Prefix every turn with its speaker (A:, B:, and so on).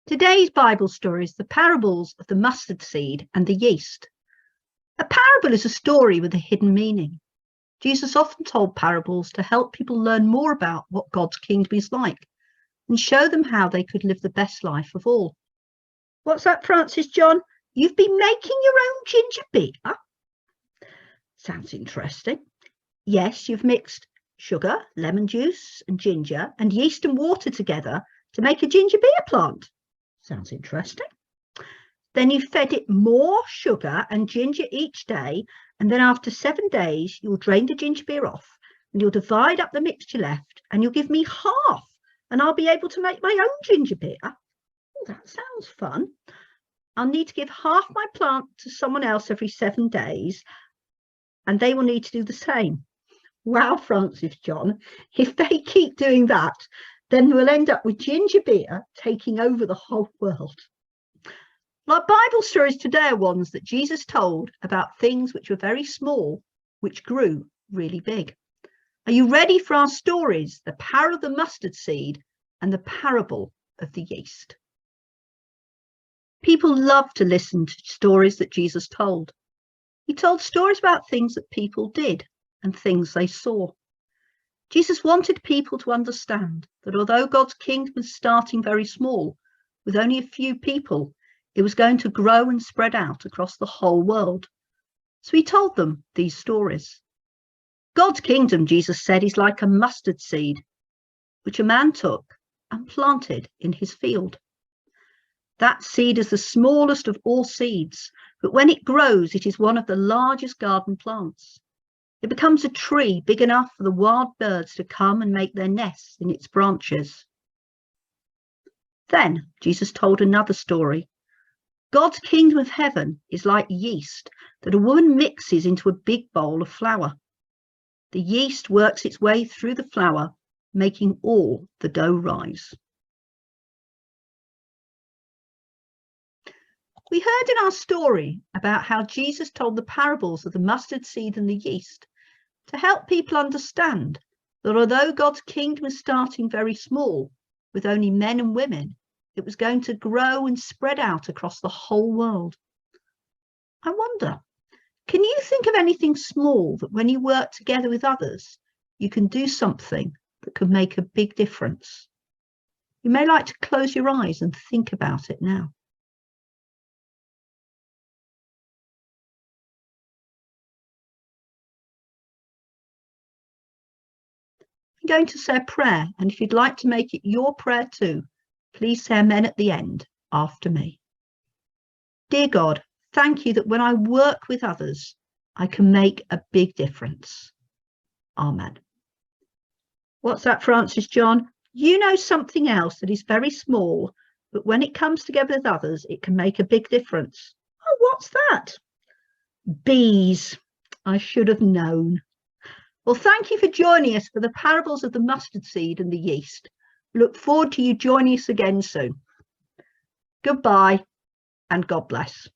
A: Today's Bible story is the parables of the mustard seed and the yeast. A parable is a story with a hidden meaning. Jesus often told parables to help people learn more about what God's kingdom is like and show them how they could live the best life of all. What's that, Francis John? You've been making your own ginger beer? Sounds interesting. Yes, you've mixed sugar, lemon juice and ginger and yeast and water together to make a ginger beer plant. Sounds interesting. Then you fed it more sugar and ginger each day, and then after 7 days you'll drain the ginger beer off and you'll divide up the mixture left and you'll give me half and I'll be able to make my own ginger beer. Oh, that sounds fun. I'll need to give half my plant to someone else every 7 days and they will need to do the same. Wow, Francis John, if they keep doing that, then we'll end up with ginger beer taking over the whole world. Our Bible stories today are ones that Jesus told about things which were very small, which grew really big. Are you ready for our stories, the parable of the mustard seed and the parable of the yeast? People love to listen to stories that Jesus told. He told stories about things that people did and things they saw. Jesus wanted people to understand that although God's kingdom was starting very small, with only a few people, it was going to grow and spread out across the whole world. So he told them these stories. God's kingdom, Jesus said, is like a mustard seed, which a man took and planted in his field. That seed is the smallest of all seeds, but when it grows, it is one of the largest garden plants. It becomes a tree big enough for the wild birds to come and make their nests in its branches. Then Jesus told another story. God's kingdom of heaven is like yeast that a woman mixes into a big bowl of flour. The yeast works its way through the flour, making all the dough rise. We heard in our story about how Jesus told the parables of the mustard seed and the yeast to help people understand that although God's kingdom is starting very small, with only men and women, it was going to grow and spread out across the whole world. I wonder, can you think of anything small that when you work together with others, you can do something that can make a big difference? You may like to close your eyes and think about it now. I'm going to say a prayer, and if you'd like to make it your prayer too, please say amen at the end after me. Dear God, thank you that when I work with others, I can make a big difference. Amen. What's that, Francis John? You know something else that is very small, but when it comes together with others, it can make a big difference. Oh, what's that? Bees. I should have known. Well, thank you for joining us for the parables of the mustard seed and the yeast. Look forward to you joining us again soon. Goodbye and God bless.